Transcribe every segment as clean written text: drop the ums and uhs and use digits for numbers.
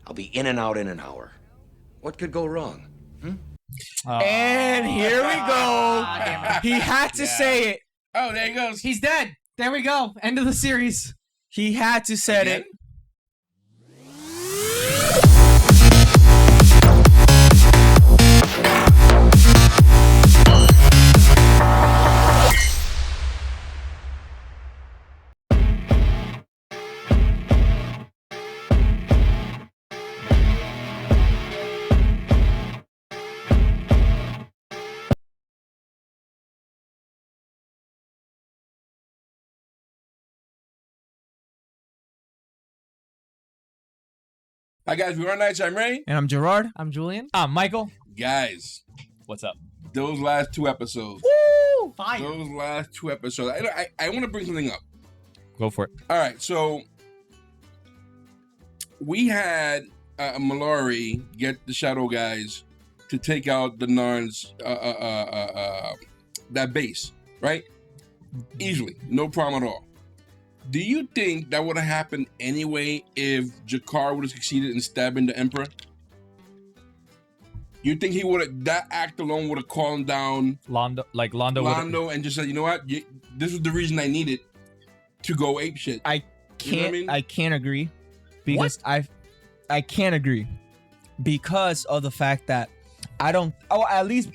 I'll be in and out in an hour. What could go wrong? And here we go. He had to say it. Oh, there he goes. He's dead. There we go. End of the series. He had to say it. Hi, guys. We're on Nights. I'm Ray. And I'm Gerard. I'm Julien. I'm Michael. Guys, What's up? those last two episodes. Woo! Fire. Those last two episodes. I want to bring something up. Go for it. All right. So, we had Mallory get the Shadow guys to take out the Narns, that base, right? Easily. No problem at all. Do you think that would have happened anyway if Jakar would have succeeded in stabbing the Emperor? You think he would have, that act alone would have calmed down Londo and just said, you know what? This was the reason I needed to go ape shit. I You know what I mean? can't agree because I can't agree because of the fact that I don't. Oh, at least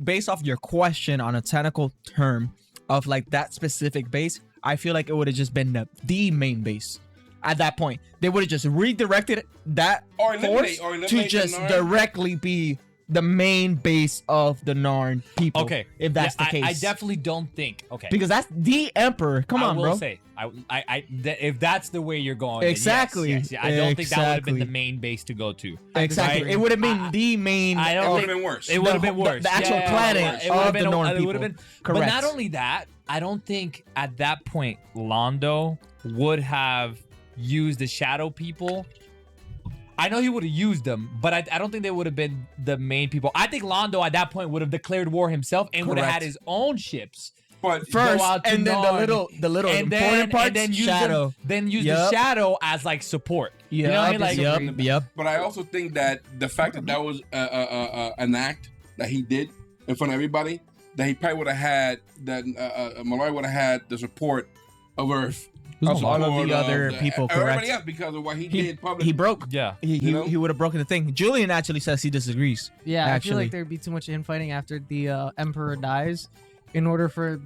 based off your question on a technical term of like that specific base, I feel like it would have just been the main base. At that point, they would have just redirected that force to just directly be the main base of the Narn people. Okay, if that's the case. I definitely don't think. Okay, because that's the Emperor. Come on, bro. I will say, if that's the way you're going, then exactly. Yes. I don't think that would have been the main base to go to. Exactly, Right? it would have been the main. It would have been worse. It would have been worse. The actual planet of the Narn people. Correct. Correct. But not only that, I don't think at that point Londo would have used the Shadow people. I know he would have used them, but I don't think they would have been the main people. I think Londo at that point would have declared war himself and would have had his own ships. But first, go out to and then Narn, the little and important parts, and then use Shadow. the Shadow as like support. You know what I mean? Yep. But I also think that the fact that was an act that he did in front of everybody, that he probably would have had, that Malloy would have had the support of Earth. Of all of the other people, correct. Everybody else, because of what he did publicly. He broke. Yeah. He would have broken the thing. Julien actually says he disagrees. Yeah, actually. I feel like there'd be too much infighting after the Emperor dies in order for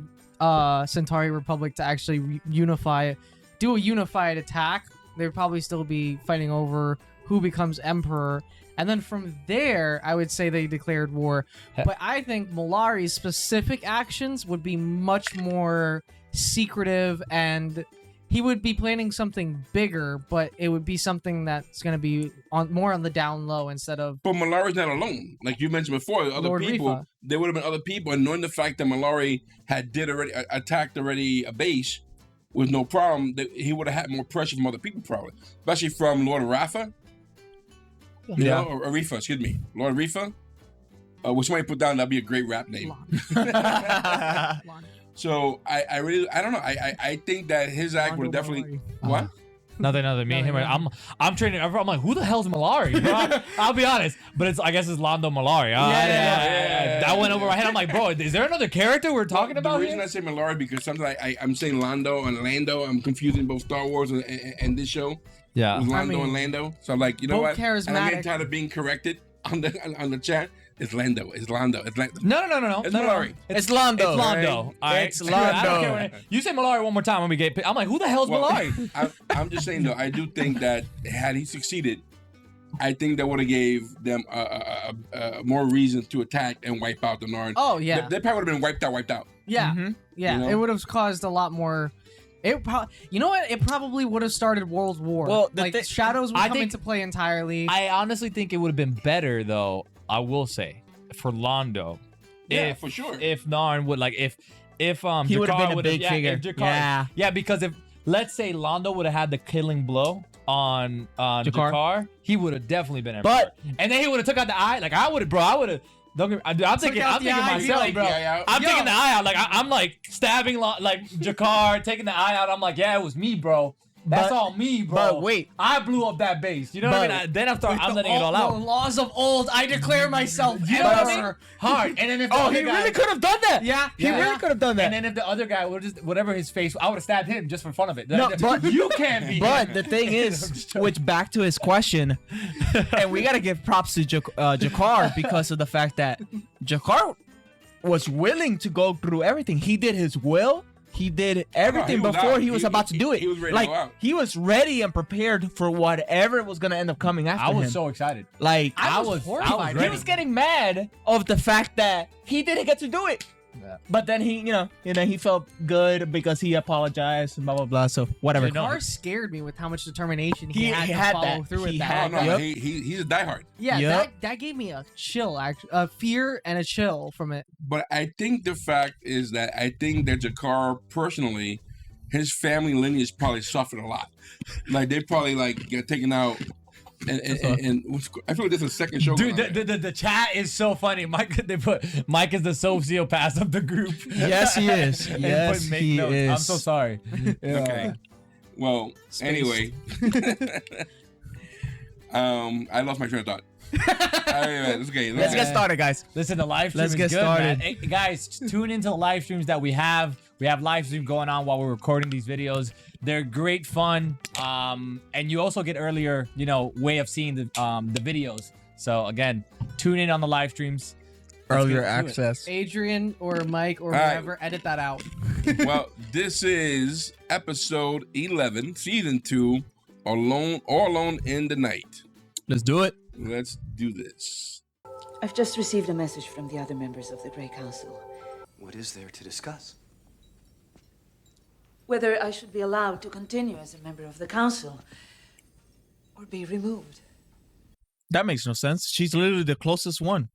Centauri Republic to actually do a unified attack. They'd probably still be fighting over who becomes Emperor. And then from there, I would say they declared war. But I think Malari's specific actions would be much more secretive, and he would be planning something bigger, but it would be something that's going to be more on the down low instead of... But Malari's not alone. Like you mentioned before, other Lord people, Rifa. there would have been other people. And knowing the fact that Malari had attacked already a base with no problem, that he would have had more pressure from other people probably. Especially from Lord Rafa. You know, or Rifa, excuse me. Lord Rifa. Which somebody put down, that'd be a great rap name. So I don't know. I think that his act would definitely what? Nothing. Me and him. I'm training. I'm like, who the hell's Malari? Bro? I'll be honest, but I guess it's Londo Malari. Yeah. That went over my head. I'm like, bro, is there another character we're talking about? The reason I say Malari because sometimes I'm saying Londo and Lando. I'm confusing both Star Wars and this show. Yeah, it was Londo and Lando. So I'm like, you know both what? charismatic. And I'm getting tired of being corrected on the chat. It's Lando. It's Lando. It's Lando. No. It's Malari. It's Londo. It's Londo. Right? It's Londo. You say Malari one more time when we get. I'm like, who the hell's Malari? I'm just saying though. I do think that had he succeeded, I think that would have gave them more reasons to attack and wipe out the Narn. Oh yeah, they probably would have been wiped out. Yeah, Mm-hmm. yeah. You know? It would have caused a lot more. You know what? It probably would have started World War. Well, Shadows would come into play entirely. I honestly think it would have been better though. I will say for Londo. Yeah, for sure. If Narn would if he would have been a big figure. Yeah, because if let's say Londo would have had the killing blow on Jakar, he would have definitely been Emperor. And then he would have took out the eye. Like I would have. Don't get, I'm thinking myself, bro. I'm taking the eye out. Like I'm like stabbing like Jakar, taking the eye out. I'm like, yeah, it was me, bro. That's all me, bro. But wait. I blew up that base. You know what I mean? Then I'm letting it all The out. laws of old. I declare myself You know what I mean? emperor. Hard. And then if the Oh, other he guy, really could have done that. Yeah, He really could have done that. And then if the other guy would just whatever his face, I would have stabbed him just for fun of it. No, but you can't be. But the thing is, which back to his question, and we gotta give props to Jakar because of the fact that Jakar was willing to go through everything. He did his will. He did everything was before out. he was about to do it. He was ready to go out. he was ready and prepared for whatever was gonna end up coming after I was him. so excited. Like I was horrified. he was getting mad of the fact that he didn't get to do it. Yeah. But then he, he felt good because he apologized and blah blah blah. So whatever. You know, Carr scared me with how much determination he He had to had follow that. through with He that. had Oh, no, Yep. he's a diehard. Yeah, Yep. that gave me a chill, a fear and a chill from it. But I think the fact is that I think that Jakar personally, his family lineage probably suffered a lot. Like they probably get taken out. And I feel like this is a second show. dude, going on. the chat is so funny. They put Mike is the sociopath of the group. Yes, he is. And Yes, put make he notes. is. I'm so sorry. Okay. Well, anyway. I lost my train of thought. Okay, Let's get started, guys. Listen, the live stream Let's is get good, started. man. Hey, guys, tune into the live streams that we have. We have live stream going on while we're recording these videos. They're great fun. And you also get earlier, way of seeing the videos. So again, tune in on the live streams. Let's Earlier get to it. access. Adrian or Mike or right. whoever, edit that out. Well, this is episode 11, season 2, Alone in the Night. Let's do it. Let's do this. I've just received a message from the other members of the Grey Council. What is there to discuss? Whether I should be allowed to continue as a member of the council or be removed. That makes no sense. She's literally the closest one.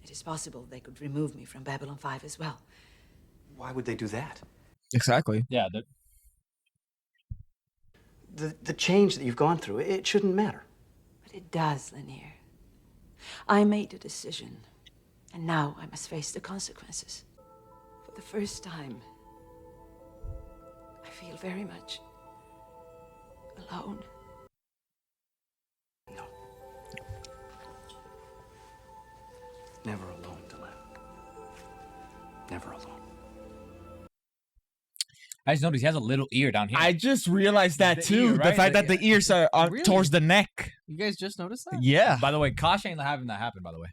It is possible they could remove me from Babylon 5 as well. Why would they do that? Exactly. Yeah, The change that you've gone through, it shouldn't matter. But it does, Lanier. I made a decision, and now I must face the consequences. For the first time, I feel very much alone. No. Never alone, Dylan. Never alone. I just noticed he has a little ear down here. I just realized that The too. ear, The right? fact that the ears are Really? towards the neck. You guys just noticed that? Yeah. By the way, Kosh ain't having that happen. By the way,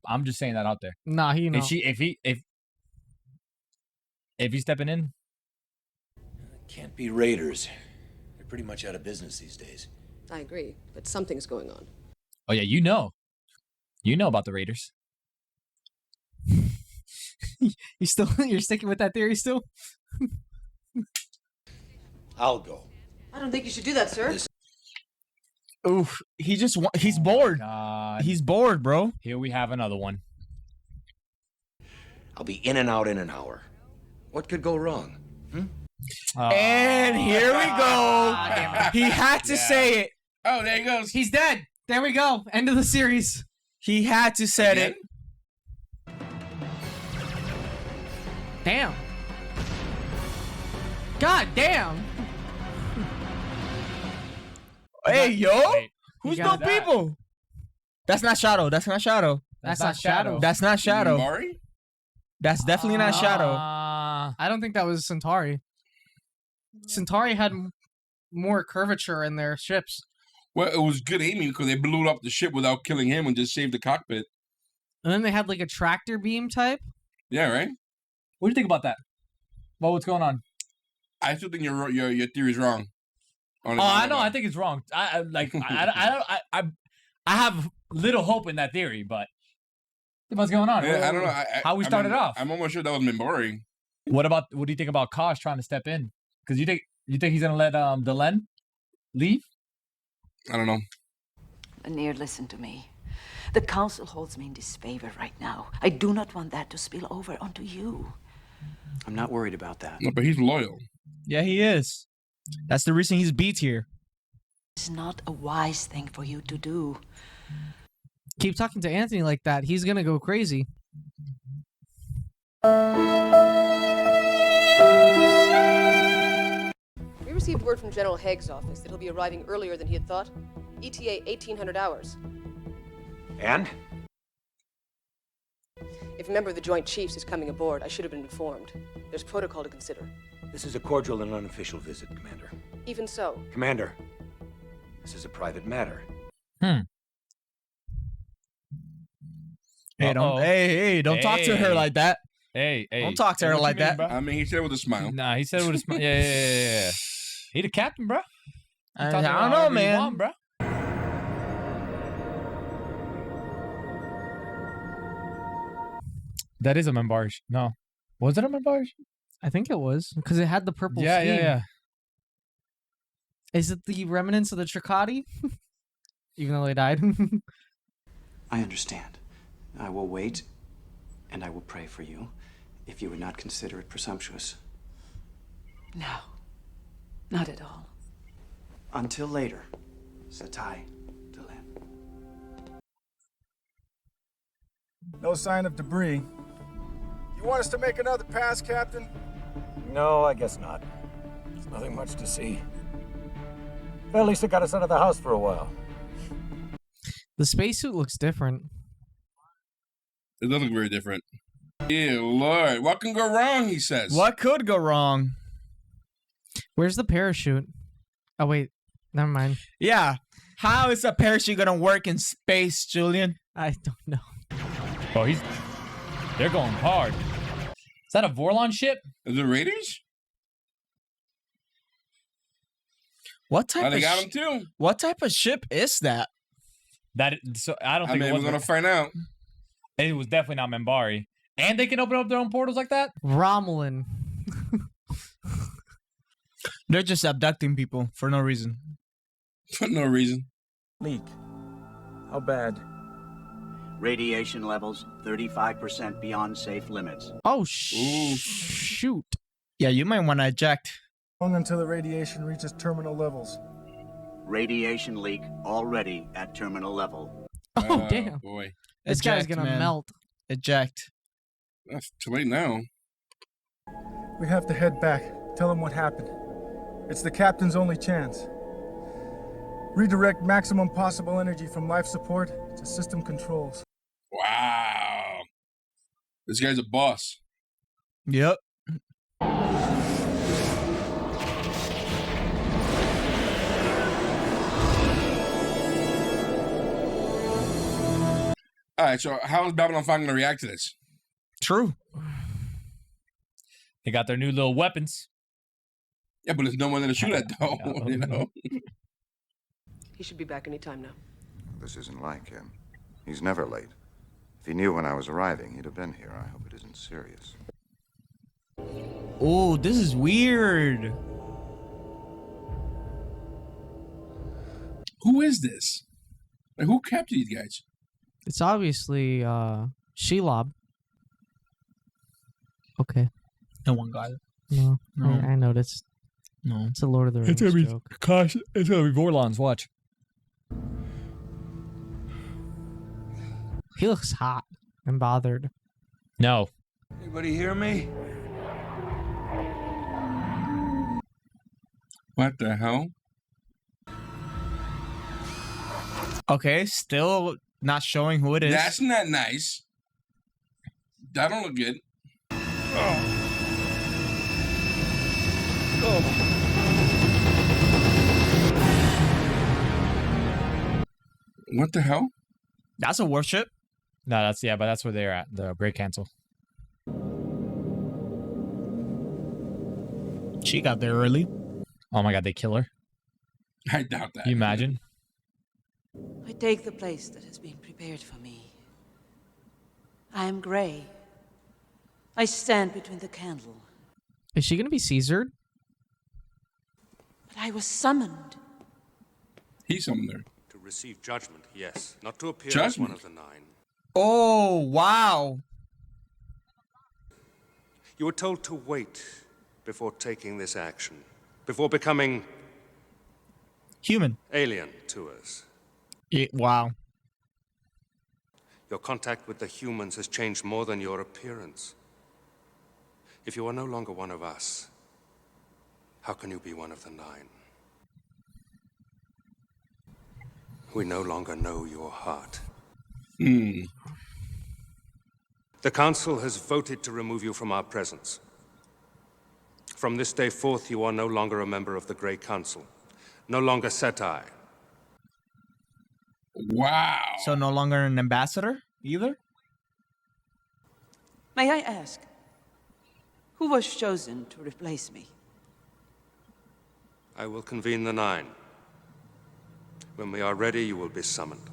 I'm just saying that out there. Nah, he knows. If he's stepping in, Can't be raiders. They're pretty much out of business these days. I agree, but something's going on. oh yeah, you know about the Raiders. You're sticking with that theory still? I'll go. I don't think you should do that, sir. Oof. He's bored. God, He's bored, bro. here we have another one. I'll be in and out in an hour. What could go wrong? And here we go. He had to say it. Oh, there he goes. He's dead. There we go. End of the series. He had to say Again? it. Damn. God damn. Hey, yo. Wait, Who's got no that? people? That's not Shadow. That's not Shadow. That's not Shadow. That's not Shadow. Mari? That's definitely not Shadow. I don't think that was Centauri. Centauri had more curvature in their ships. Well, it was good aiming because they blew up the ship without killing him and just saved the cockpit. And then they had like a tractor beam type. Yeah, right? What do you think about that? Well, what's going on? I still think your theory's wrong. Oh, I know. I think it's wrong. I have little hope in that theory, but what's going on? Yeah, I don't know. How we started off? I'm almost sure that was Minbari. What do you think about Kosh trying to step in? Because you think he's gonna let Delenn leave? I don't know. Lanier, listen to me. The council holds me in disfavor right now. I do not want that to spill over onto you. I'm not worried about that. No, but he's loyal. Yeah, he is. That's the reason he's beat here. It's not a wise thing for you to do. Keep talking to Anthony like that. He's gonna go crazy. We were received word from General Haig's office that he'll be arriving earlier than he had thought. ETA 1800 hours. And? If a member of the Joint Chiefs is coming aboard, I should have been informed. There's protocol to consider. This is a cordial and unofficial visit, Commander. Even so, Commander, this is a private matter. Hey, don't talk to her Hey. like that. Hey, Don't talk to her what you like mean, that. bro? I mean, he said it with a smile. Nah, he said it with a smile. Yeah. He the captain, bro. I don't know, man. Bro. That is a Membarge. No. Was it a Membarge? I think it was because it had the purple Yeah, scheme. yeah. Is it the remnants of the Tricati? Even though they died. I understand. I will wait, and I will pray for you, if you would not consider it presumptuous. No, not at all. Until later, Satai Delen. No sign of debris. You want us to make another pass, Captain? No, I guess not. There's nothing much to see. At least it got us out of the house for a while. The spacesuit looks different. It does look very different. Yeah, Lord. What can go wrong, he says. What could go wrong? Where's the parachute? Oh wait, never mind. Yeah. How is a parachute gonna work in space, Julian? I don't know. Oh, they're going hard. Is that a Vorlon ship? Is it Raiders? What type Oh, they of got him too. what type of ship is that? So I don't I think mean, it was. we're gonna find out. It was definitely not Membari. And they can open up their own portals like that? Romulan. They're just abducting people for no reason. For no reason. Leak. How bad? Radiation levels 35% beyond safe limits. Oh, Ooh. shoot. Yeah, you might want to eject. Long until the radiation reaches terminal levels. Radiation leak already at terminal level. Oh, damn. Boy. This guy's Eject, gonna man. melt. Eject. That's too late now. We have to head back. Tell him what happened. It's the captain's only chance. Redirect maximum possible energy from life support to system controls. Wow. This guy's a boss. Yep. All right, so how is Babylon 5 going to react to this? True. They got their new little weapons. Yeah, but there's no one there to shoot at, though. You know? he should be back any time now. This isn't like him. He's never late. If he knew when I was arriving, he'd have been here. I hope it isn't serious. Oh, this is weird. Who is this? Like, who captured these guys? It's obviously Shelob. Okay. No one got it. No, No. I noticed. No. It's a Lord of the Rings joke. Gosh, it's gonna be Vorlons. Watch. He looks hot and bothered. No. Anybody hear me? What the hell? Okay, still not showing who it is. That's not nice. That don't look good. What the hell? That's a warship. No, but that's where they're at. The Great Cancel. She got there early. Oh my god, they kill her. I doubt that. Can you imagine? I take the place that has been prepared for me. I am Grey. I stand between the candle. Is she gonna be Caesared? But I was summoned. He's summoned there. To receive judgment, yes. Not to appear as Judgment? one of the nine. Oh, wow. You were told to wait before taking this action. Before becoming Human. alien to us. Wow. Your contact with the humans has changed more than your appearance. If you are no longer one of us, How can you be one of the 9? We no longer know your heart. The Council has voted to remove you from our presence. From this day forth, you are no longer a member of the Grey Council. No longer Seti. Wow. So no longer an ambassador either? May I ask, who was chosen to replace me? I will convene the 9. When we are ready, you will be summoned.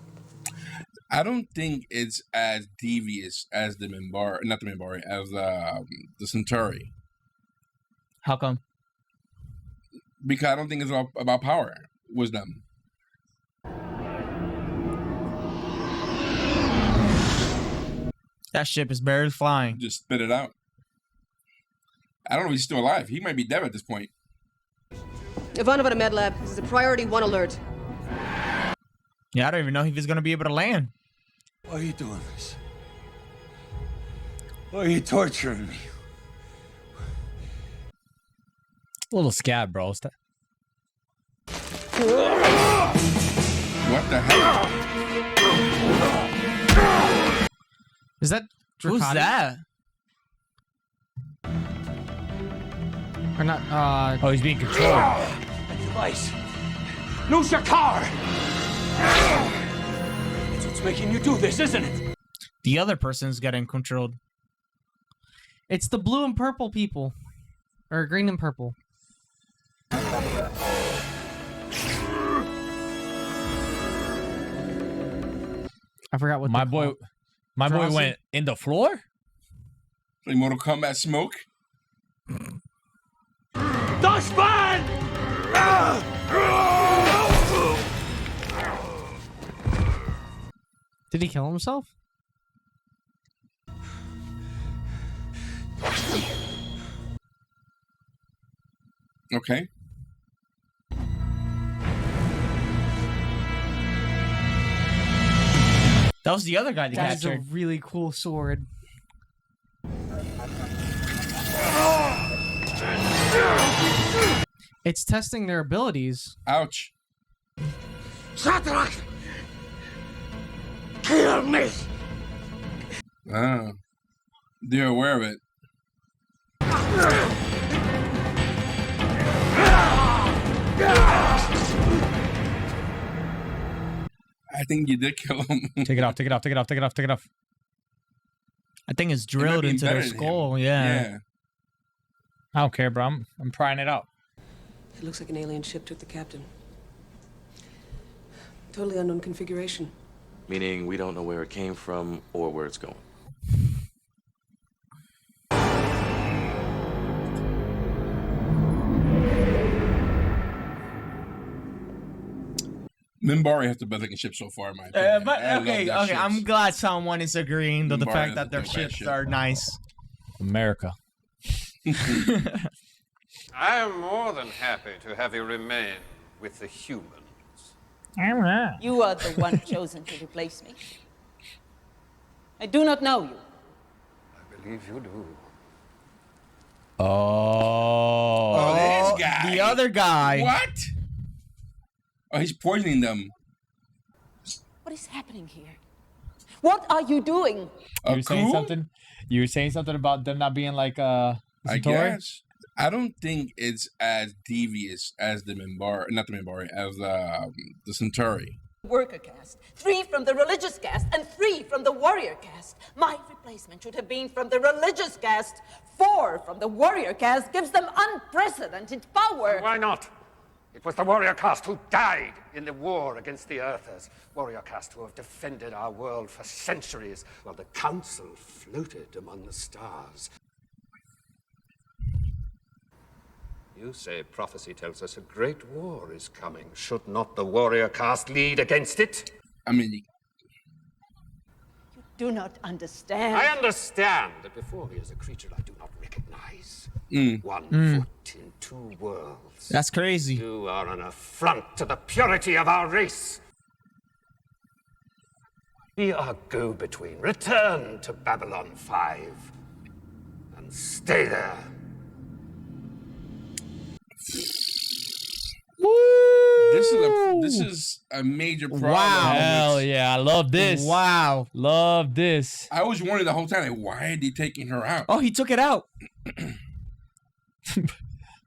I don't think it's as devious as the Minbari, not the Minbari, as the Centauri. How come? Because I don't think it's all about power, wisdom. That ship is barely flying. Just spit it out. I don't know if he's still alive. He might be dead at this point. Ivanova to MedLab. This is a priority 1 alert. Yeah, I don't even know if he's gonna be able to land. Why are you doing this? Why are you torturing me? A little scab, bro. Stop. What the hell? Is that Who's Dracati? that? Or not? Oh, he's being controlled. That device. Lose your car! It's what's making you do this, isn't it? The other person's getting controlled. It's the blue and purple people, or green and purple. I forgot what My they're boy, called. my boy Drosy? went in the floor. Like Mortal Kombat smoke? Dustman! Did he kill himself? Okay. That was the other guy that That is a captured. really cool sword. It's testing their abilities. Ouch. Shadrach! Kill me! Ah. They're aware of it. I think you did kill him. Take it off. Take it off. Take it off. Take it off. Take it off. I think it's It might drilled be into their embedded in him. skull. Yeah. I don't care, bro. I'm prying it out. It looks like an alien ship took the captain. Totally unknown configuration. Meaning we don't know where it came from or where it's going. Minbari has the best looking ship so far, in my opinion. But I love okay, that okay. I'm ships. glad someone is agreeing to the Minbari fact is that their the best ships ship. are nice. America. I am more than happy to have you remain with the humans. You are the one chosen to replace me. I do not know you. I believe you do. Oh. This guy. The other guy. What? Oh, he's poisoning them. What is happening here? What are you doing? You were saying something? You were saying something about them not being like I Centauri? guess. I don't think it's as devious as the Minbari, not the Minbari, as the Centauri. Worker caste, 3 from the religious caste, and 3 from the warrior caste. My replacement should have been from the religious caste. 4 from the warrior caste gives them unprecedented power. Why not? It was the warrior caste who died in the war against the Earthers. Warrior caste who have defended our world for centuries, while the Council floated among the stars. You say prophecy tells us a great war is coming. Should not the warrior caste lead against it? I mean, You do not understand. I understand that before me is a creature I do not recognize. One foot in 2 worlds. That's crazy. You are an affront to the purity of our race. Be our go-between. Return to Babylon 5. And stay there. this is a major problem. Wow. Hell yeah, I love this. Wow. Love this. I was wondering the whole time, like, why are they taking her out? Oh, he took it out.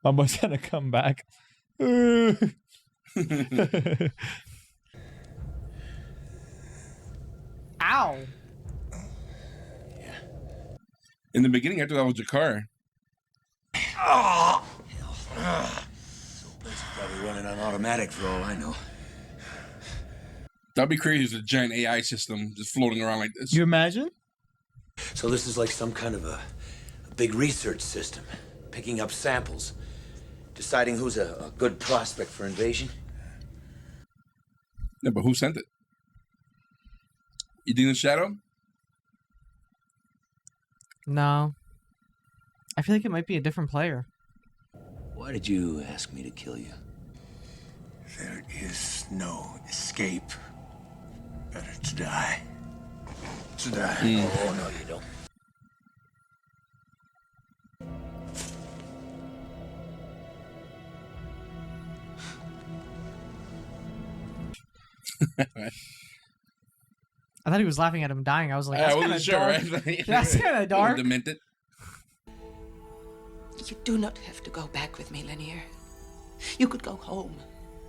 My boy's gonna come back. Ow. In the beginning, I thought that was Jakar. Place is probably running on automatic for all I know. That'd be crazy. It's a giant AI system just floating around like this. You imagine? So this is like some kind of a big research system, picking up samples, deciding who's a good prospect for invasion. Yeah, but who sent it? You think the Shadow? No. I feel like it might be a different player. Why did you ask me to kill you? There is no escape. Better to die. To die. Oh, no, you don't. I thought he was laughing at him dying. I was like, that's I kind of wasn't sure, dark. right? That's kind of dark. Demented. You do not have to go back with me, Lanier. You could go home.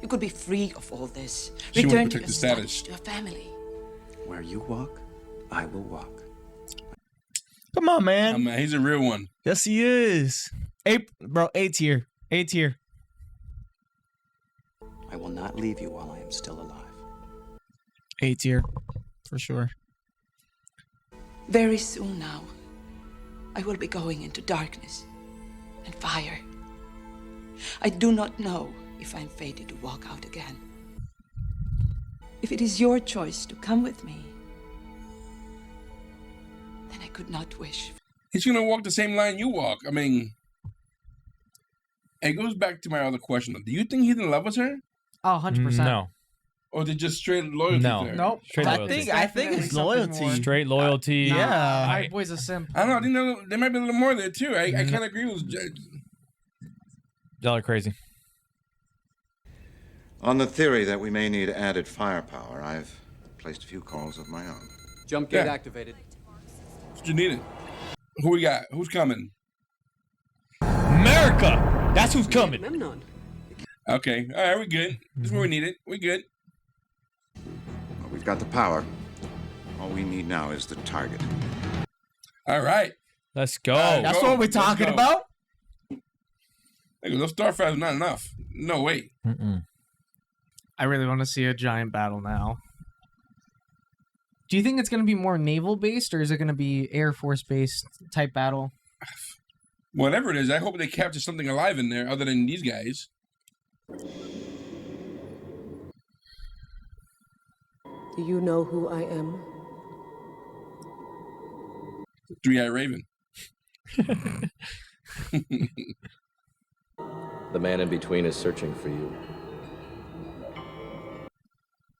You could be free of all this. She Return would to protect your the studies, status. to your family. Where you walk, I will walk. Come on, man. Oh, man, he's a real one. Yes, he is. A tier. A tier. I will not leave you while I am still alive. A tier. For sure. Very soon now, I will be going into darkness and fire. I do not know if I'm fated to walk out again. If it is your choice to come with me, then I could not wish. He's gonna walk the same line you walk. I mean, it goes back to my other question. Do you think he's in love with her? Oh, 100%. No. Or did just straight loyalty? No. there? Nope. Straight loyalty. I think it's loyalty. Straight loyalty. Yeah. My boy's a simp. I don't know. I think there might be a little more there too. I kind of agree with. Y'all are crazy. On the theory that we may need added firepower, I've placed a few calls of my own. Jump gate Yeah. activated. What you needed? Who we got? Who's coming? America! That's who's coming. Memnon. Okay. All right, we good. This is where we need it. We good. Well, we've got the power. All we need now is the target. All right. Let's go. That's go. what we're Let's talking go. about. Hey, those starfighters not enough. No way. I really want to see a giant battle now. Do you think it's going to be more naval based or is it going to be Air Force based type battle? Whatever it is, I hope they capture something alive in there other than these guys. Do you know who I am? Three-Eyed Raven. The man in between is searching for you.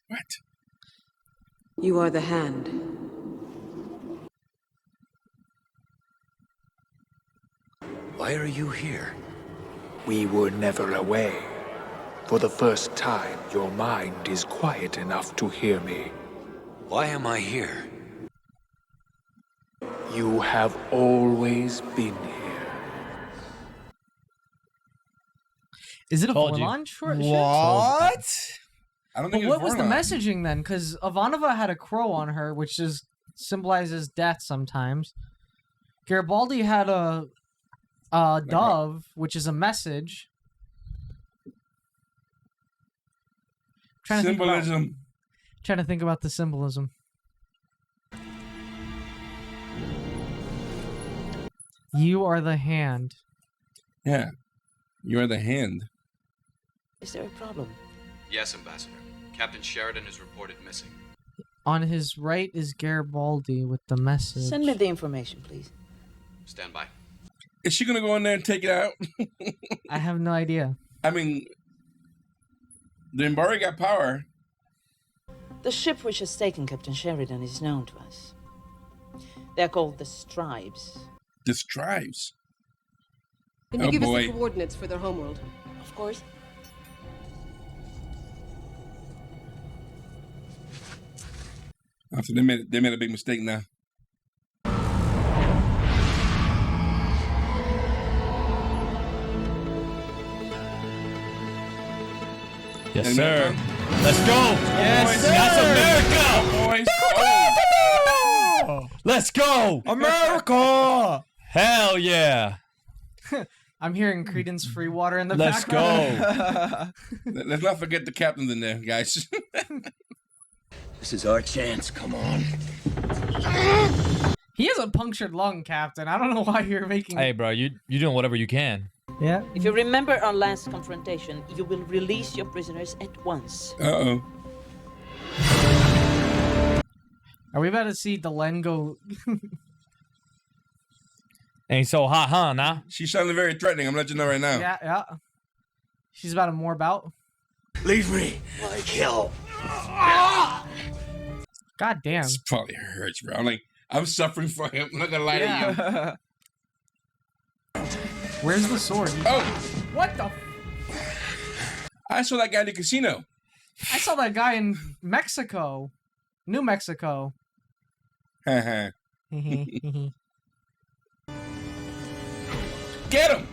What? You are the hand. Why are you here? We were never away. For the first time, your mind is quiet enough to hear me. Why am I here? You have always been here. Is it a Told you. Vorlon short? What? I don't But think what it's was the Vorlon. messaging then? Because Ivanova had a crow on her, which just symbolizes death sometimes. Garibaldi had a dove, which is a message. Symbolism. Trying to think about the symbolism. You are the hand. Yeah. You are the hand. Is there a problem? Yes, Ambassador. Captain Sheridan is reported missing. On his right is Garibaldi with the message. Send me the information, please. Stand by. Is she gonna go in there and take it out? I have no idea. I mean, the Embari got power. The ship which has taken Captain Sheridan is known to us. They're called the Stribes. The Stribes. Can you Oh, give boy. us the coordinates for their homeworld? Of course. So they made a big mistake now. Yes, sir. Let's go. Yes, that's America. Boys. Let's go. America. Hell yeah. I'm hearing Creedence Freewater in the Let's background. Let's not forget the captains in there, guys. This is our chance. Come on. He has a punctured lung, Captain. I don't know why you're making. Hey, bro, you're doing whatever you can. Yeah. If you remember our last confrontation, you will release your prisoners at once. Uh-oh. Are we about to see Delenn go? Ain't so hot, huh, nah? She's sounding very threatening. I'm letting you know right now. Yeah. She's about to morph out. Leave me. My kill. God damn. This probably hurts, bro. I'm suffering for him. I'm not gonna lie to you. Where's the sword? Oh! What the? I saw that guy in the casino. I saw that guy in Mexico. New Mexico. Get him!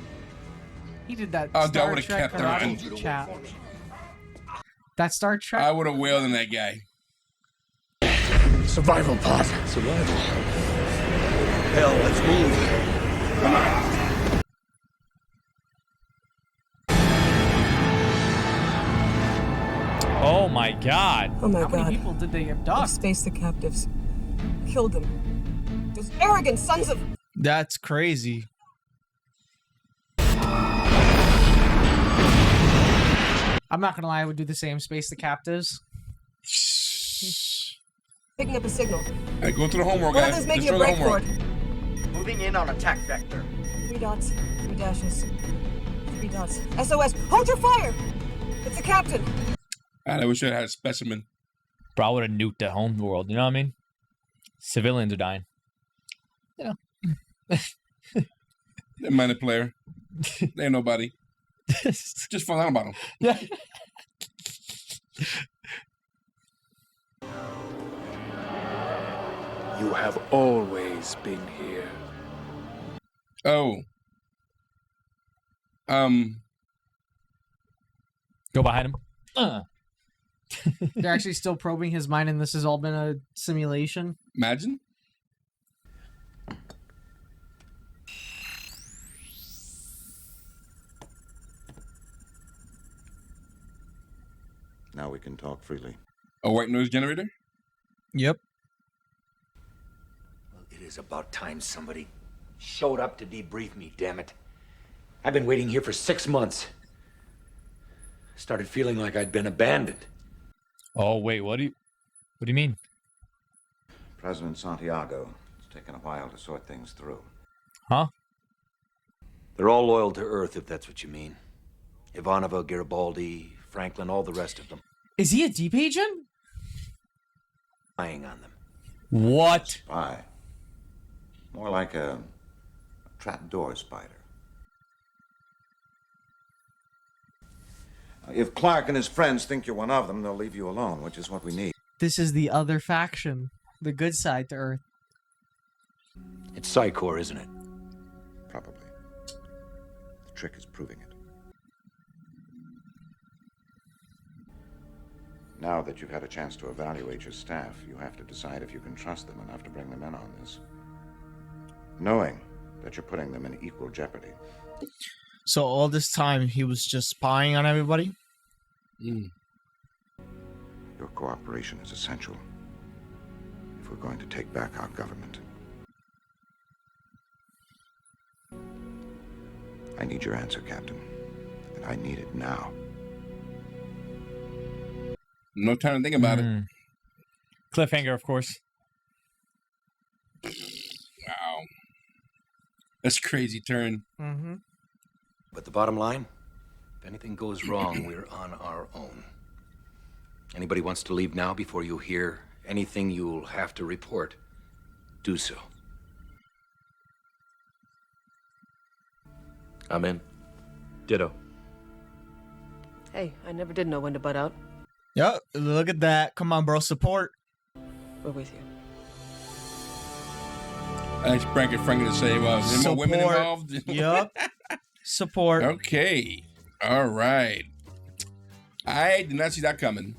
He did that Oh, dude, I Star would've Trek kept her. karate chop. That Star Trek. I would have wailed on that guy. Survival pod. Survival. Hell, let's move. Oh my God. Oh my How God. many people did they abduct? Space the captives. Killed them. Those arrogant sons of... That's crazy. I'm not gonna lie, I would do the same. Space the captives. Picking up a signal. Hey, go through the homework, One of guys. them's making Destroy a the break for homework. it. Moving in on attack vector. 3 dots, 3 dashes. 3 dots. SOS. Hold your fire! It's the captain. I wish I had a specimen. Bro, I would have nuked the home world. You know what I mean? Civilians are dying. You know. They're minor player. They ain't nobody. Just find out about them. Yeah. You have always been here. Oh. Go behind him. They're actually still probing his mind, and this has all been a simulation. Imagine. Now we can talk freely. A white noise generator? Yep. Well, it is about time somebody showed up to debrief me, damn it. I've been waiting here for 6 months. Started feeling like I'd been abandoned. Oh, wait, what do you mean? President Santiago, it's taken a while to sort things through. Huh? They're all loyal to Earth, if that's what you mean. Ivanova, Garibaldi, Franklin, all the rest of them. Is he a deep agent? Spying on them. What? Spy. More like a trapdoor spider. If Clark and his friends think you're one of them, they'll leave you alone, which is what we need. This is the other faction, the good side to Earth. It's Psychor, isn't it? Probably. The trick is proving it. Now that you've had a chance to evaluate your staff, you have to decide if you can trust them enough to bring them in on this. Knowing that you're putting them in equal jeopardy. So all this time he was just spying on everybody? Your cooperation is essential if we're going to take back our government. I need your answer, Captain. And I need it now. No time to think about it. Cliffhanger, of course. Wow. That's a crazy turn. Mm-hmm. But the bottom line, if anything goes wrong, we're on our own. Anybody wants to leave now before you hear anything you'll have to report, do so. I'm in. Ditto. Hey, I never did know when to butt out. Yep, look at that. Come on, bro, support. We're with you. I expected Frankie to say, well, is there more women involved? Yup. Support. Okay. All right. I did not see that coming.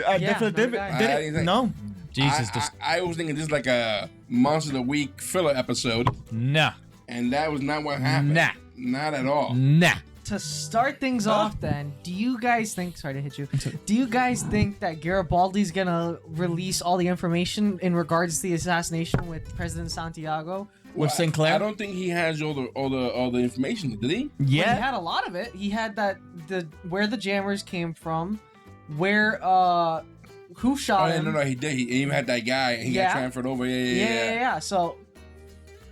I definitely didn't. No. Jesus. I was thinking this is like a Monster of the Week filler episode. Nah. And that was not what happened. Nah. Not at all. Nah. To start things off, then, do you guys think? Sorry to hit you. Do you guys think that Garibaldi's gonna release all the information in regards to the assassination with President Santiago? With Sinclair? I don't think he has all the information. Did he? Yeah, well, he had a lot of it. He had where the jammers came from, where who shot him. No, he did. He even had that guy, and he got transferred over. Yeah. So,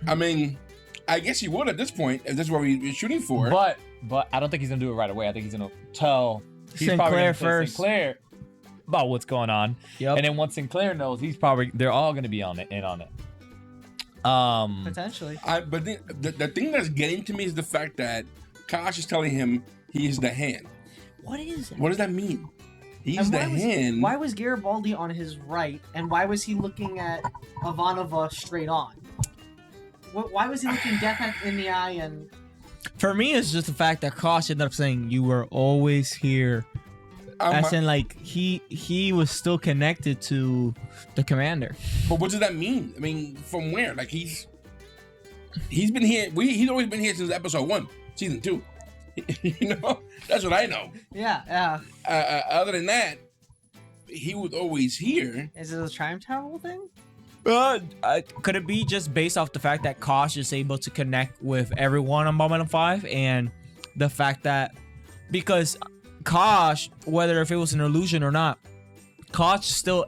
I mean, I guess he would at this point, if that's what we're shooting for. But I don't think he's gonna do it right away. I think he's gonna tell Sinclair first. Sinclair about what's going on. Yep. And then once Sinclair knows, they're all gonna be on it. Potentially. But the thing that's getting to me is the fact that Kosh is telling him he's the hand. What is it? What does that mean? He's the hand. Why was Garibaldi on his right, and why was he looking at Ivanova straight on? Why was he looking death in the eye? And for me, it's just the fact that Kosh ended up saying you were always here. As in, like, he was still connected to the commander. But what does that mean? I mean, from where? Like, he's been here. He's always been here since episode 1, season 2. You know, that's what I know. Yeah. Other than that, he was always here. Is it a time travel thing? Could it be just based off the fact that Kosh is able to connect with everyone on Babylon 5, and the fact that because Kosh, whether if it was an illusion or not, Kosh still,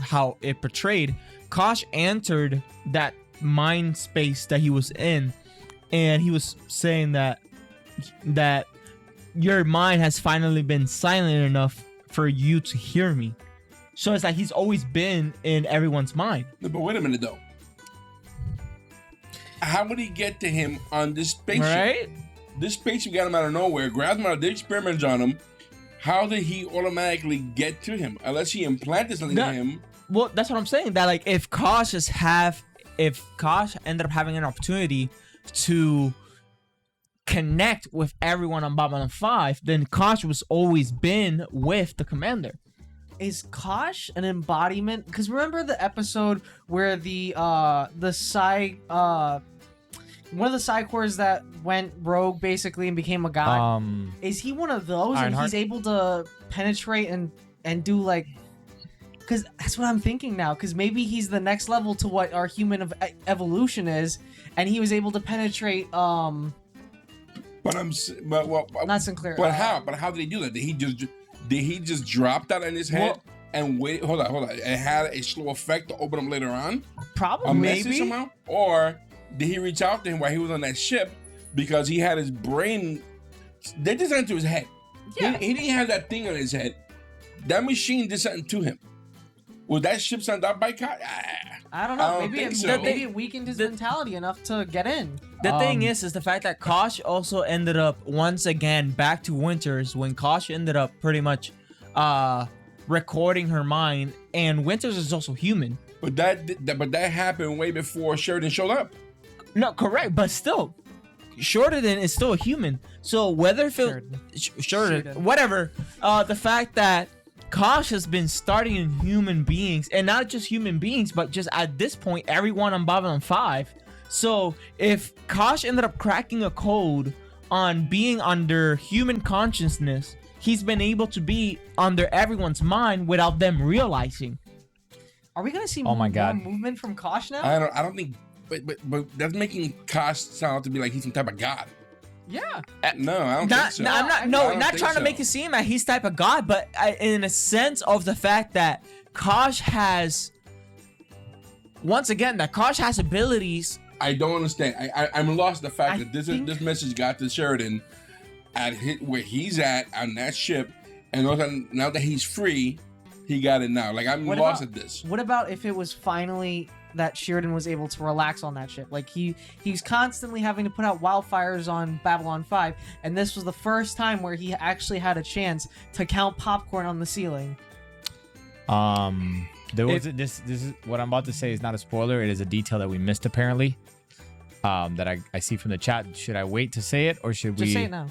how it portrayed, Kosh entered that mind space that he was in, and he was saying that your mind has finally been silent enough for you to hear me. So it's like he's always been in everyone's mind. But wait a minute, though. How would he get to him on this spaceship? Right? This spaceship got him out of nowhere, grabs him out of the experiments on him. How did he automatically get to him? Unless he implanted something in him. Well, that's what I'm saying. That like if Kosh ended up having an opportunity to connect with everyone on Babylon 5, then Kosh was always been with the commander. Is Kosh an embodiment? Because remember the episode where one of the Psychors that went rogue basically and became a god? Is he one of those? Ironheart? And he's able to penetrate and do like... Because that's what I'm thinking now. Because maybe he's the next level to what our human evolution is, and he was able to penetrate... Not Sinclair. But how? But how did he do that? Did he just drop that in his head and wait? Hold on. It had a slow effect to open him later on. Probably, a message maybe somehow. Or did he reach out to him while he was on that ship because he had his brain? They did something to his head. Yeah. He didn't have that thing on his head. That machine did something to him. Was that ship sent out by Kosh? I don't know. Maybe it weakened his mentality enough to get in. The thing is the fact that Kosh also ended up once again back to Winters when Kosh ended up pretty much recording her mind, and Winters is also human. But that happened way before Sheridan showed up. No, correct, but still, Sheridan is still a human. So whether if Sheridan, whatever, the fact that Kosh has been starting in human beings, and not just human beings, but just at this point, everyone on Babylon 5. So if Kosh ended up cracking a code on being under human consciousness, he's been able to be under everyone's mind without them realizing. Are we gonna see more movement from Kosh now? I don't think, but that's making Kosh sound to be like he's some type of god. Yeah. No, I don't think so. I'm not trying to make it seem like he's type of god, but in a sense of the fact that Kosh has, once again, that Kosh has abilities. I don't understand. I'm lost the fact that this message got to Sheridan at where he's at on that ship, and now that he's free, he got it now. Like I'm lost at this. What about if it was finally that Sheridan was able to relax on that ship? Like he's constantly having to put out wildfires on Babylon 5, and this was the first time where he actually had a chance to count popcorn on the ceiling. There was this is what I'm about to say is not a spoiler. It is a detail that we missed apparently. That I see from the chat. Should I wait to say it or should we Just say it now.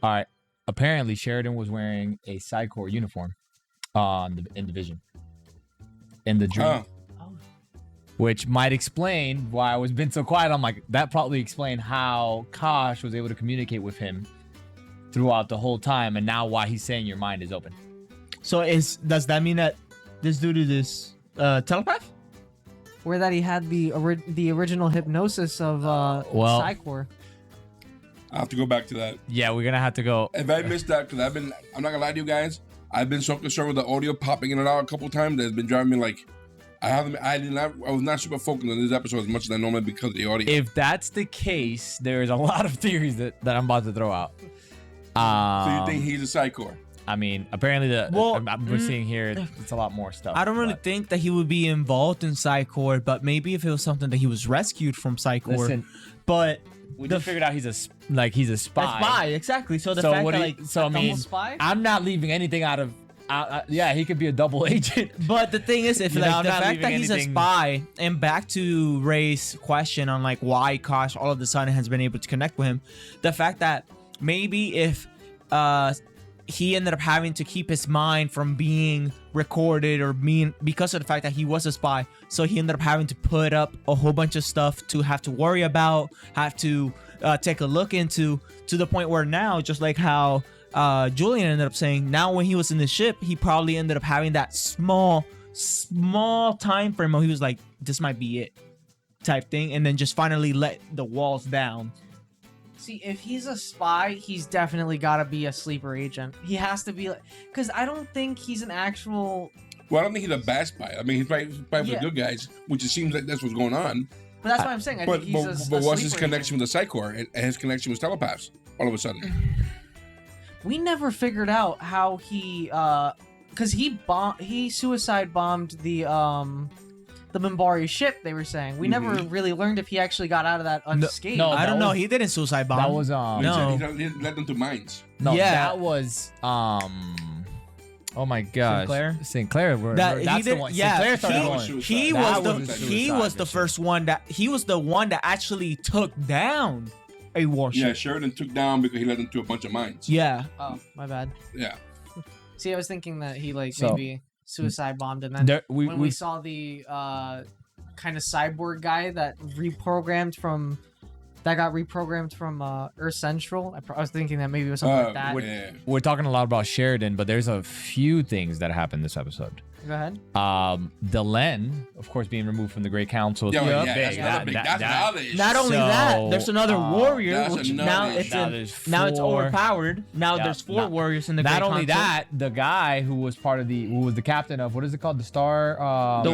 All right. Apparently Sheridan was wearing a Psi Corps uniform in Division. In the dream. Which might explain why I was been so quiet. I'm like, that probably explained how Kosh was able to communicate with him throughout the whole time, and now why he's saying your mind is open. So does that mean that this dude is this telepath? Where that he had the original hypnosis of Psi Corps. I have to go back to that. Yeah, we're gonna have to go. If I missed that, because I'm not gonna lie to you guys, I've been so concerned with the audio popping in and out a couple of times that it's been driving me like I was not super focused on this episode as much as I normally because of the audio. If that's the case, there's a lot of theories that I'm about to throw out. So you think he's a Psi Corps? I mean, apparently we're seeing here it's a lot more stuff. I don't really think that he would be involved in Psi Corps, but maybe if it was something that he was rescued from Psi Corps. Listen, but we just figured out he's a spy. A spy, exactly. So the fact that I mean, I'm not leaving anything out of. Yeah, he could be a double agent. But the thing is, if You know, like I'm the not fact that leaving he's anything- a spy, and back to Ray's question on like why Kosh all of a sudden has been able to connect with him, the fact that maybe if he ended up having to keep his mind from being recorded or being because of the fact that he was a spy, so he ended up having to put up a whole bunch of stuff to have to worry about, have to take a look into, to the point where now, just like how Julien ended up saying, now when he was in the ship, he probably ended up having that small time frame where he was like, this might be it type thing, and then just finally let the walls down. See, if he's a spy, he's definitely got to be a sleeper agent. He has to be, like, because I don't think he's an actual. Well, I don't think he's a bad spy. I mean, he's probably for Yeah. the good guys, which it seems like that's what's going on. But that's what I'm saying. I think he's a but what's his sleeper connection with the Psi Corps and his connection with telepaths all of a sudden? We never figured out how he, because he suicide bombed the Minbari ship. They were saying we never really learned if he actually got out of that unscathed. No, I don't know. He didn't suicide bomb. That was He led them to mines. No, Yeah. that was oh my gosh, Sinclair. That's the one. Yeah, Sinclair started going. he was the first one that he was the one that actually took down a warship. Yeah, Sheridan took down because he led them to a bunch of mines. Yeah. Oh, my bad. Yeah. See, I was thinking that he So- maybe suicide bombed, and then we when we saw the kind of cyborg guy that got reprogrammed from Earth Central, I was thinking that maybe it was something like that. We're talking a lot about Sheridan, but there's a few things that happened this episode. Go ahead. Delenn, of course, being removed from the Great Council. is Yeah, big. that's another big. That's another issue. Not only that, there's another warrior, that's which another now issue. it's now it's overpowered. Now Yeah, there's four warriors in the Not Great only Council. that, the guy who was the captain of what is it called, the Star? The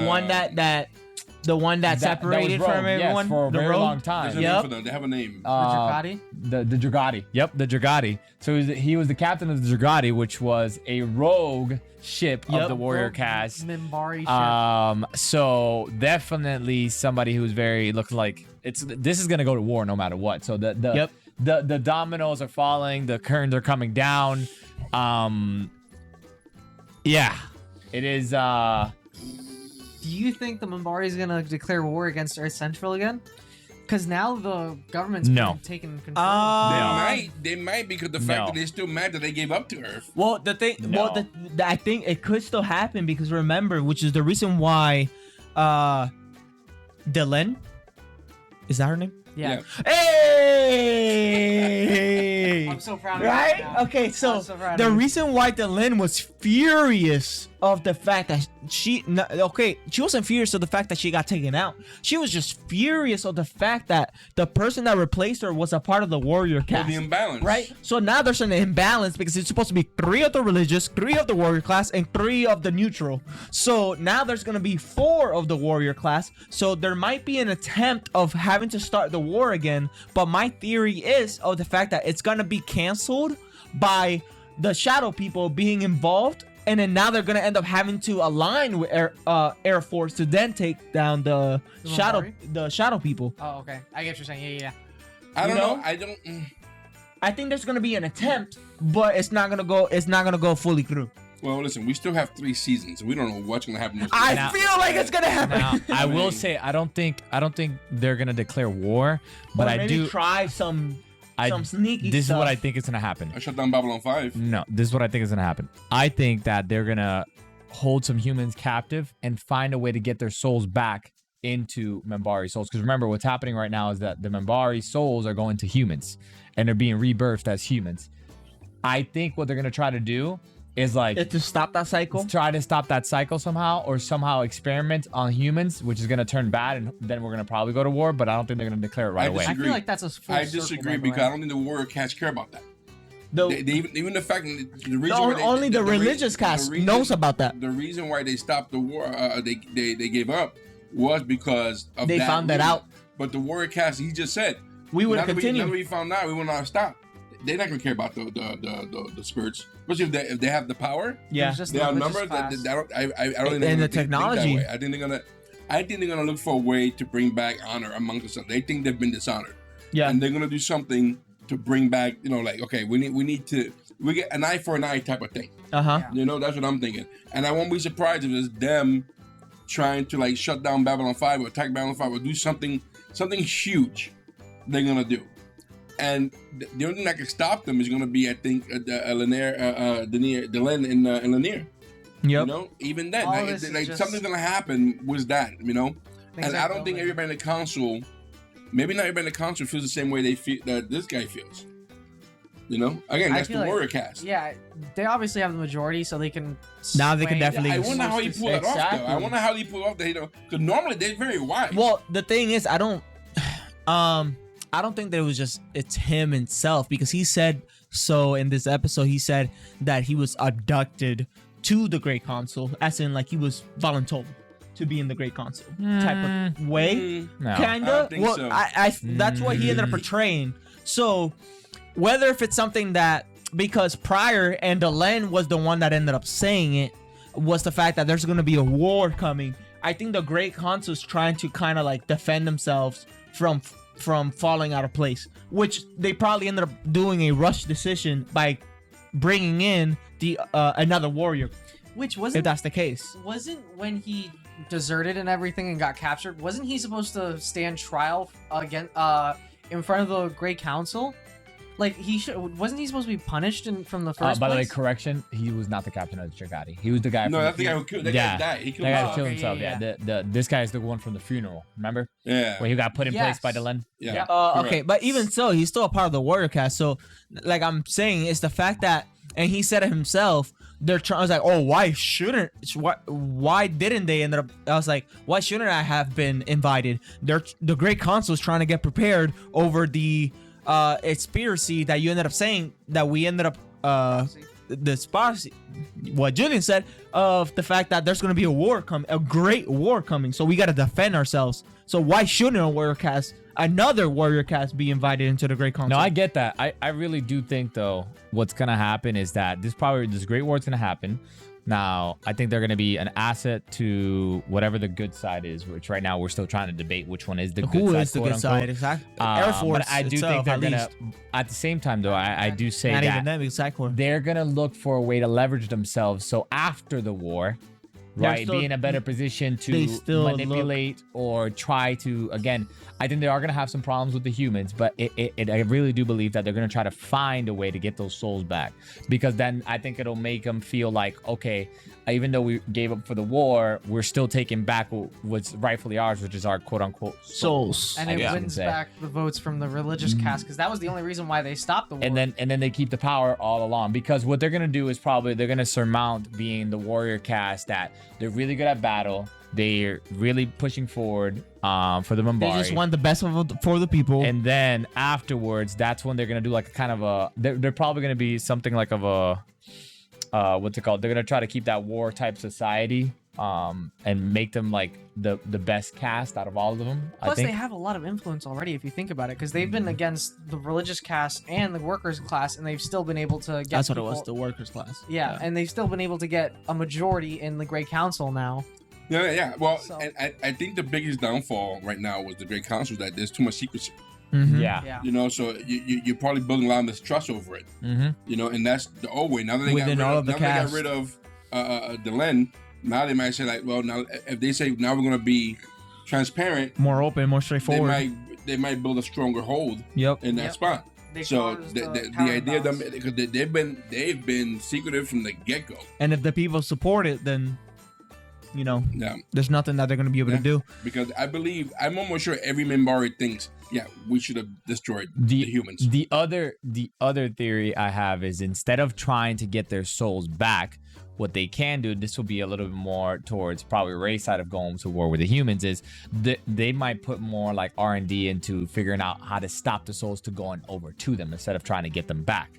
one that separated was from rogue, everyone. yes, for a the very rogue. long time. There's a name for them. They have a name. Dragati? The Dragati. Yep, the Dragati. So he was the captain of the Dragati, which was a rogue ship of the warrior Rogue cast. Minbari ship. So definitely somebody who's looks like this is gonna go to war no matter what. So the dominoes are falling, the curtains are coming down. Yeah, it is. Do you think the Minbari is gonna declare war against Earth Central again? Because now the government's No. taking control. They might because the fact that they're still mad that they gave up to Earth. Well, the thing, I think it could still happen because remember, which is the reason why, Delenn, is that her name? Yeah. Hey! I'm so proud of right? you now. Okay, so I'm so proud the of you. reason why Delenn was furious of the fact that she wasn't furious of the fact that she got taken out. She was just furious of the fact that the person that replaced her was a part of the warrior Well, cast. the imbalance. Right? So now there's an imbalance because it's supposed to be 3 of the religious, 3 of the warrior class, and 3 of the neutral. So now there's going to be 4 of the warrior class. So there might be an attempt of having to start the war again. But my theory is of the fact that it's going to be canceled by the shadow people being involved. And then now they're going to end up having to align with Air Force to then take down the shadow people. Oh, okay. I get what you're saying. Yeah. I don't You know. know? I don't. I think there's gonna be an attempt, but it's not gonna go fully through. Well, listen, we still have 3 seasons. We don't know what's gonna happen. I feel like it's gonna happen. Now, I will say I don't think they're gonna declare war, but Or I maybe do try some sneaky This stuff. is what I think is gonna happen. I shut down Babylon 5. No, this is what I think is gonna happen. I think that they're gonna hold some humans captive and find a way to get their souls back into Minbari souls. Because remember, what's happening right now is that the Minbari souls are going to humans and they're being rebirthed as humans. I think what they're gonna try to do is like to stop that cycle. Try to stop that cycle somehow, or somehow experiment on humans, which is gonna turn bad, and then we're gonna probably go to war. But I don't think they're gonna declare it right away. I feel like that's a full I circle, disagree by the because way. I don't think the warrior cast care about that. The- even the fact that the reason why only the religious cast knows about that. The reason why they stopped the war, they gave up, was because of They found that out. But the warrior cast, he just said, We would have now continued. that we found out, we will not stop. They're not gonna care about the spirits, especially if they have the power. Yeah. It's just They the outnumber. religious class. I don't think And they're the gonna technology. Think that way. I think they're gonna look for a way to bring back honor among themselves. They think they've been dishonored. Yeah. And they're gonna do something to bring back. Like, okay, we get an eye for an eye type of thing. Uh-huh. That's what I'm thinking. And I won't be surprised if it's them trying to like shut down Babylon 5 or attack Babylon 5 or do something huge they're gonna do. And the only thing that can stop them is gonna be, I think, Delenn and Lanier. Yep. Even then, All this is like just- something's gonna happen with that, And I that don't think don't everybody in the council, maybe not everybody in the council feels the same way they feel that this guy feels. Again, I that's the feel like- warrior cast. Yeah, they obviously have the majority, so they can. Now they can sway- definitely- I wonder how he pulled it off, though. I wonder how he pulled off that. Because normally they're very wise. Well, the thing is, I don't think that it's him himself, because he said so in this episode. He said that he was abducted to the Great Council, as in like he was voluntold to be in the Great Council type of way. No. I Kinda. don't think Well, so. I that's what he ended up portraying. So whether if it's something that, because prior, and Delenn was the one that ended up saying it, was the fact that there's going to be a war coming. I think the Great Council is trying to kind of like defend themselves from falling out of place, which they probably ended up doing a rush decision by bringing in the another warrior. Which wasn't. If that's the case. Wasn't when he deserted and everything and got captured. Wasn't he supposed to stand trial again in front of the Great Council? Like wasn't he supposed to be punished from the first By the way, place? correction, he was not the captain of the Chagati. He was the guy. No, from that's the guy who killed. That guy died. He killed that guy himself. killed Okay, himself. yeah. This guy is the one from the funeral. Remember? Yeah. Where he got put in place Yes. by Delenn. Yeah. Okay, but even so, he's still a part of the warrior cast. So, like I'm saying, it's the fact that, and he said it himself. They're trying. I was like, oh, why didn't they end up? I was like, why shouldn't I have been invited? The Great Council is trying to get prepared over the conspiracy that you ended up saying, that we ended up the sparsity, what Julien said, of the fact that there's going to be a great war coming. So we got to defend ourselves. So why shouldn't another warrior cast be invited into the Great Council? No, I get that. I really do think, though, what's going to happen is that this great war is going to happen. Now, I think they're going to be an asset to whatever the good side is, which right now we're still trying to debate which one is the good side. Who is the quote, good unquote. side? Exactly. Air Force. But I do itself, think they're at going to, least. at the same time, though, I do say Not that even them, exactly. they're going to look for a way to leverage themselves. So after the war, They're right, still- be in a better position they to still manipulate or try to, again, I think they are going to have some problems with the humans, but I really do believe that they're going to try to find a way to get those souls back, because then I think it'll make them feel like, okay, even though we gave up for the war, we're still taking back what's rightfully ours, which is our quote-unquote souls. And it wins back the votes from the religious cast, because that was the only reason why they stopped the war. And then they keep the power all along, because what they're gonna do is probably they're gonna surmount being the warrior cast, that they're really good at battle, they're really pushing forward for the Minbari. They just want the best for the people. And then afterwards, that's when they're gonna do like a kind of a. They're probably gonna be something like of a. What's it called? They're gonna try to keep that war type society, and make them like the best cast out of all of them. Plus, I think. they have a lot of influence already, if you think about it, because they've been against the religious caste and the workers' class, and they've still been able to get. That's what it people- was, the workers' class. Yeah, and they've still been able to get a majority in the Great Council now. Yeah. Well, So- and I think the biggest downfall right now was the Great Council, that there's too much secrecy. Mhm. Yeah. So you're probably building a lot of mistrust over it. Mhm. And that's the old way. Now that they Within all of the now they got cast. rid of Delenn, now they might say like, well, now if they say now we're gonna be transparent, More open, more straightforward. they might build a stronger hold. Yep. In that Yep. spot. They So caused, the power idea of them, imbalance. because they've been secretive from the get go. And if the people support it, then Yeah. there's nothing that they're gonna be able to do. Because I'm almost sure every Minbari thinks, yeah, we should have destroyed the humans. The other theory I have is instead of trying to get their souls back, what they can do, this will be a little bit more towards probably Ray's side of going to war with the humans, is they might put more like R&D into figuring out how to stop the souls to going over to them instead of trying to get them back.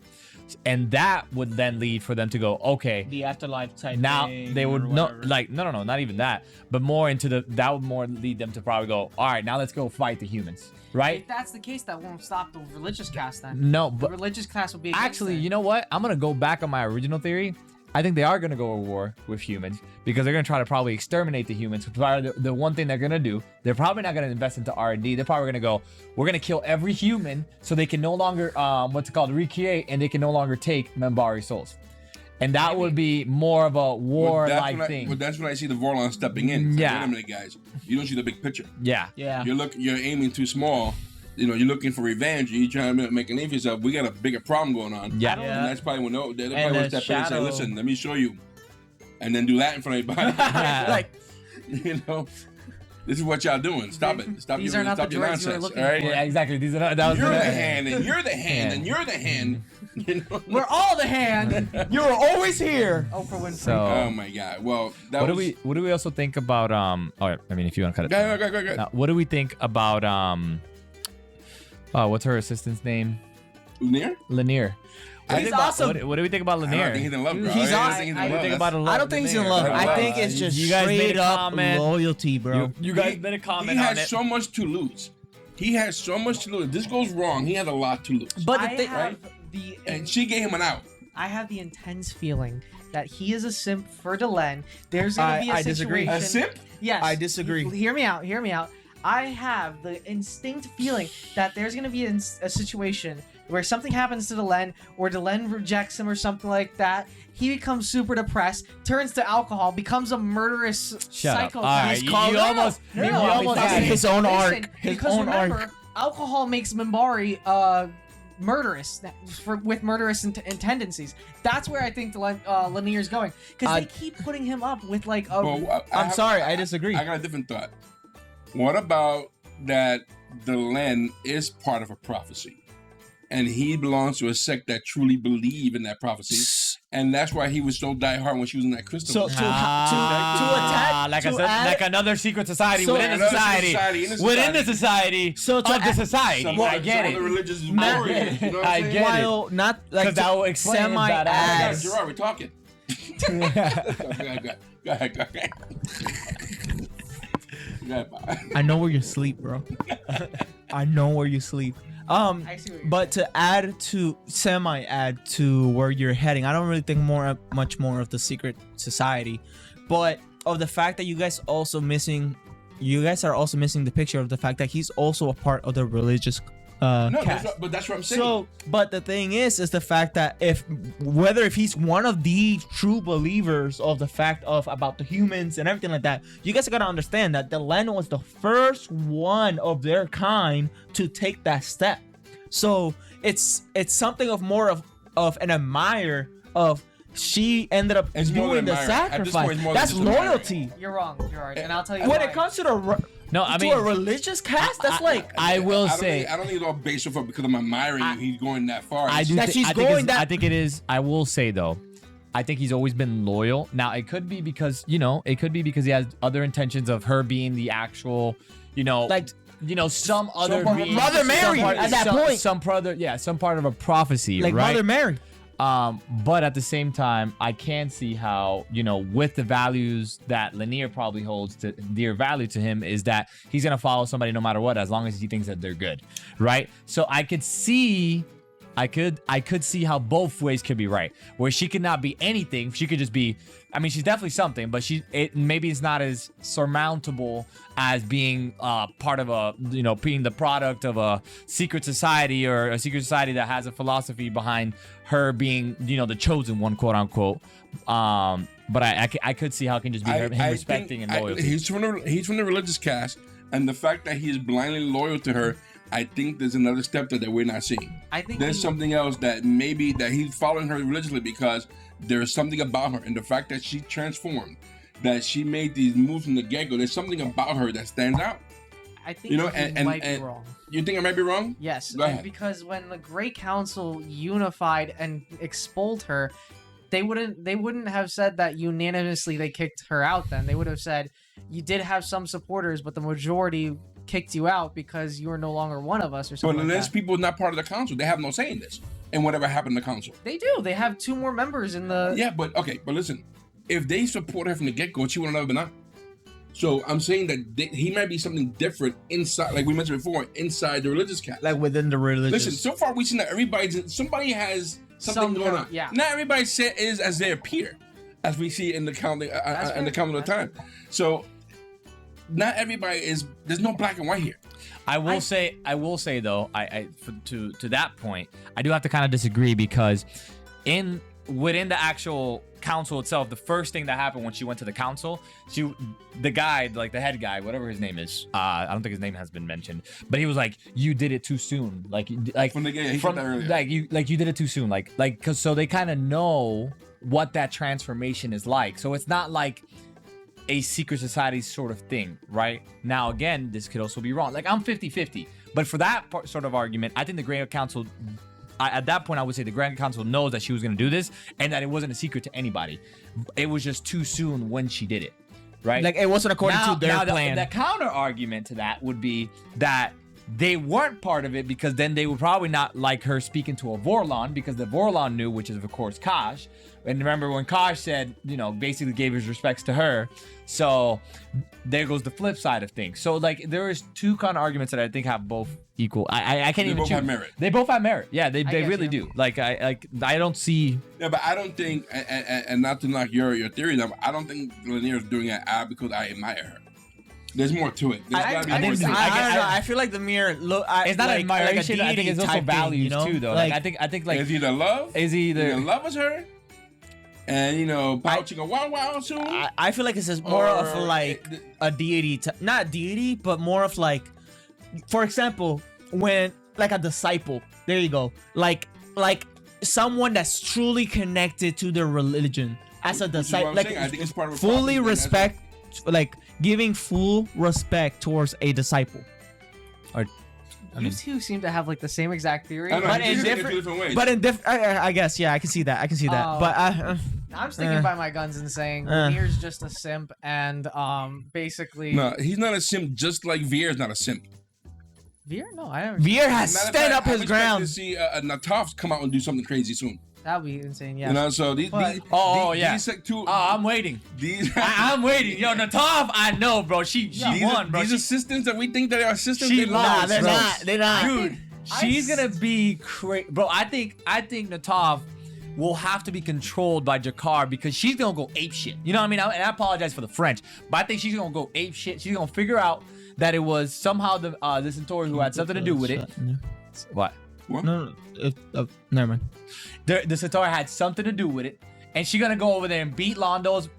And that would then lead for them to go, okay, The afterlife type. now thing they would or no whatever. like no, not even that, but more into that would more lead them to probably go, all right, now let's go fight the humans, right? If that's the case, that won't stop the religious cast then. No, The but religious cast will be against actually, it. you know what? I'm gonna go back on my original theory. I think they are gonna go to war with humans because they're gonna try to probably exterminate the humans. Probably the one thing they're gonna do. They're probably not gonna invest into R&D. They're probably gonna go, we're gonna kill every human so they can no longer recreate, and they can no longer take Minbari souls. And that would be more of a war-like thing. Well, that's when I see the Vorlon stepping in. It's like, Yeah. wait a minute, guys. You don't see the big picture. Yeah. You're aiming too small. You're looking for revenge. You're trying to make a name for yourself. We got a bigger problem going on. Yeah. And that's probably when they're And probably the step in and say, shadow- listen, let me show you. And then do that in front of everybody. Like, this is what y'all doing. Stop it. Stop These your, are not the stop your droids you were nonsense. looking all right? for. Yeah, exactly. These are that was You're the the hand, and you're the hand, and you're the hand. We're all the hand. you were always here. Oprah Winfrey. So Oh my God. Well, that what was. do we also think about oh, I mean, if you want to cut it. Go. Now, what do we think about what's her assistant's name? Lanier. I think awesome. What do we think about I don't Lanier? think he's in love, bro. He's I awesome. think he's in What do you love. think about I don't think he's in love. I think it's just You guys made straight a up comment. loyalty, bro. You guys made a comment He on has it. so much to lose. If this goes wrong, he has a lot to lose. But I the thing, have the And she gave him an out. I have the intense feeling that he is a simp for Delenn. There's gonna be a I disagree. situation. A simp? Yes. I disagree. Hear me out. I have the instinct feeling that there's gonna be a situation where something happens to Delenn, or Delenn rejects him, or something like that. He becomes super depressed, turns to alcohol, becomes a murderous Shut up. psychopath. All right, He's you called- almost No, you no, almost listen, had his own listen, arc. His because own remember, arc. alcohol makes Minbari murderous with murderous tendencies. That's where I think Lanier's going, because they keep putting him up with like a. Well, I'm sorry, I disagree. I got a different thought. What about that Delenn is part of a prophecy? And he belongs to a sect that truly believe in that prophecy. And that's why he was so diehard when she was in that crystal. So to attack, like another secret society So- within the Another society, society in the within the society. society So to of the society. Some I get other it. religious Not- warriors, you know what I I'm saying? get it. while not like 'Cause that will explain his semi bad ass. Gerard, we're talking. Go ahead. I know where you sleep, bro. I know where you sleep. I see what you're But to add to where you're heading, I don't really think much more of the secret society, but of the fact that you guys are also missing the picture of the fact that he's also a part of the religious No, cast. that's what I'm saying. So, but the thing is the fact that if he's one of the true believers of the fact of about the humans and everything like that, you guys gotta understand that Delenn was the first one of their kind to take that step. So it's something of more of an admire of she ended up It's more doing than the admire. At this point, sacrifice. it's more than That's just admiring. loyalty. You're wrong, Gerard, and I'll tell you When why. it comes to the No, I to mean, a religious cast, that's like I will say. I don't think it's all based off of because I'm admiring you. He's going that far. I do. that she's I think going it's- that- I think it is. I will say though, I think he's always been loyal. Now it could be because it could be because he has other intentions of her being the actual, like some other part of being, Mother Mary at that point. some part of a prophecy, like right? Mother Mary. But at the same time, I can see how, with the values that Lanier probably holds dear value to him, is that he's going to follow somebody no matter what, as long as he thinks that they're good. Right. So I could see how both ways could be right, where she could not be anything. She could just be, she's definitely something, but maybe it's not as surmountable as being part of being the product of a secret society, or a secret society that has a philosophy behind her being, the chosen one, quote unquote. But I could see how it can just be him respecting and loyalty. He's from the religious caste, and the fact that he's blindly loyal to her, I think there's another step that we're not seeing. I think there's something else that maybe that he's following her religiously because there's something about her, and the fact that she transformed, that she made these moves from the get-go. There's something about her that stands out. I think you might be wrong. You think I might be wrong? Yes, Go ahead. because when the Great Council unified and expelled her, they wouldn't have said that unanimously they kicked her out. Then they would have said you did have some supporters, but the majority kicked you out because you were no longer one of us, or something. But like unless that. people are not part of the council, they have no say in this. And whatever happened to the council. They do. They have 2 more members in the. Yeah, but listen, if they support her from the get-go, she would have never been on. So I'm saying that he might be something different inside, like we mentioned before, inside the religious caste. Like within the religious. Listen, so far we've seen that somebody has something going on. Yeah. Not everybody is as they appear, as we see in the counting in the count of the time. So not everybody is. There's no black and white here. I will say though, to that point, I do have to kind of disagree because within the actual council itself, the first thing that happened when she went to the council, the guy, like the head guy, whatever his name is, I don't think his name has been mentioned, but he was like, "You did it too soon." Like from the he said that earlier. Like you did it too soon. Because so they kind of know what that transformation is like. So it's not like a secret society sort of thing, right? Now, again, this could also be wrong. Like, I'm 50-50. But for that sort of argument, I think the Grand Council, at that point, I would say the Grand Council knows that she was going to do this and that it wasn't a secret to anybody. It was just too soon when she did it, right? Like, it wasn't according to their plan. The counter argument to that would be that they weren't part of it because then they would probably not like her speaking to a Vorlon because the Vorlon knew, which is, of course, Kosh. And remember when Kosh said, basically gave his respects to her. So there goes the flip side of things. So, like, there is 2 kind of arguments that I think have both equal. I can't even choose. They both have merit. They both have merit. Yeah, they really do. Like, I don't see. Yeah, but I don't think, and not to knock your theory, though, I don't think Lanier is doing it because I admire her. There's more to it. I feel like the mirror. It's not like, admiration. like I think it's also values too, though. Like, I think like is either love. Is either love is her, and pouching a wow soon. I feel like it's just more of like a deity, not deity, but more of like, for example, when like a disciple. There you go. Like someone that's truly connected to their religion as a disciple. Like I think it's part of a fully respect. Like giving full respect towards a disciple. Or you 2 seem to have like the same exact theory, but in different ways. But in different, I guess, yeah, I can see that. But I'm sticking by my guns and saying Veer's just a simp, and basically. No, he's not a simp. Just like Veer's not a simp. Veer? No, I haven't. Veer has stood up his ground. To see Nataf come out and do something crazy soon. That'd be insane, yeah. So these I'm waiting. I'm waiting. Yo, Nataf, I know, bro. She won, bro. These assistants that we think that are assistants, they're not. Dude, she's gonna be crazy, bro. I think Nataf will have to be controlled by Jakar because she's gonna go ape shit. You know what I mean? And I apologize for the French, but I think she's gonna go ape shit. She's gonna figure out that it was somehow the Centauri who had something to do with it. What? No, never mind. The Centauri had something to do with it, and she's gonna go over there and beat Londo's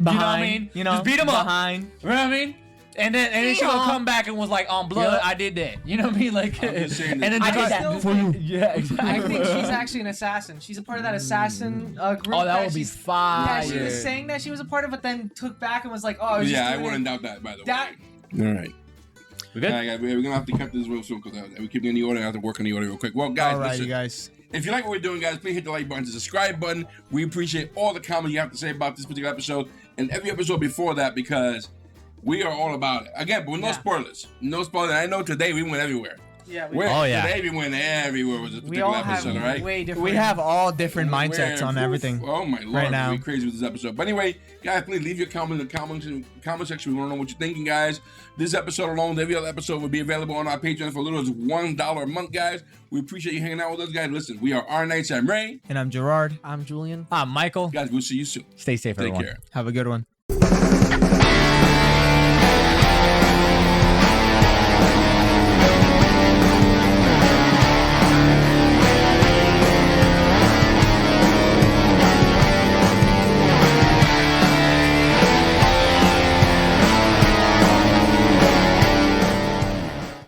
behind. Just beat him up. You know what I mean? And then she gonna come back and was like, on blood, I did that. You know what I mean? Like, and then I did that for you. Yeah, exactly. I think she's actually an assassin. She's a part of that assassin group. Oh, that would be fire. Yeah, she was saying that she was a part of it, then took back and was like, oh, I wouldn't doubt that, by the way. All right. We good? We're gonna have to cut this real soon because we keep getting the order. I have to work on the order real quick. Well, guys, listen. You guys. If you like what we're doing, guys, please hit the like button, the subscribe button. We appreciate all the comments you have to say about this particular episode and every episode before that because we are all about it. Again, but with no spoilers. No spoilers. I know today we went everywhere. Yeah. Today we went everywhere with this particular episode, right? Way different. We have all different mindsets on everything. Oh my lord, right now. We're crazy with this episode. But anyway, guys, please leave your comment in the comment section. We want to know what you're thinking, guys. This episode alone, every other episode will be available on our Patreon for as little as $1 a month, guys. We appreciate you hanging out with us, guys. Listen, we are our Knights. I'm Ray. And I'm Gerard. I'm Julien. I'm Michael. Guys, we'll see you soon. Stay safe, everyone. Take care. Have a good one.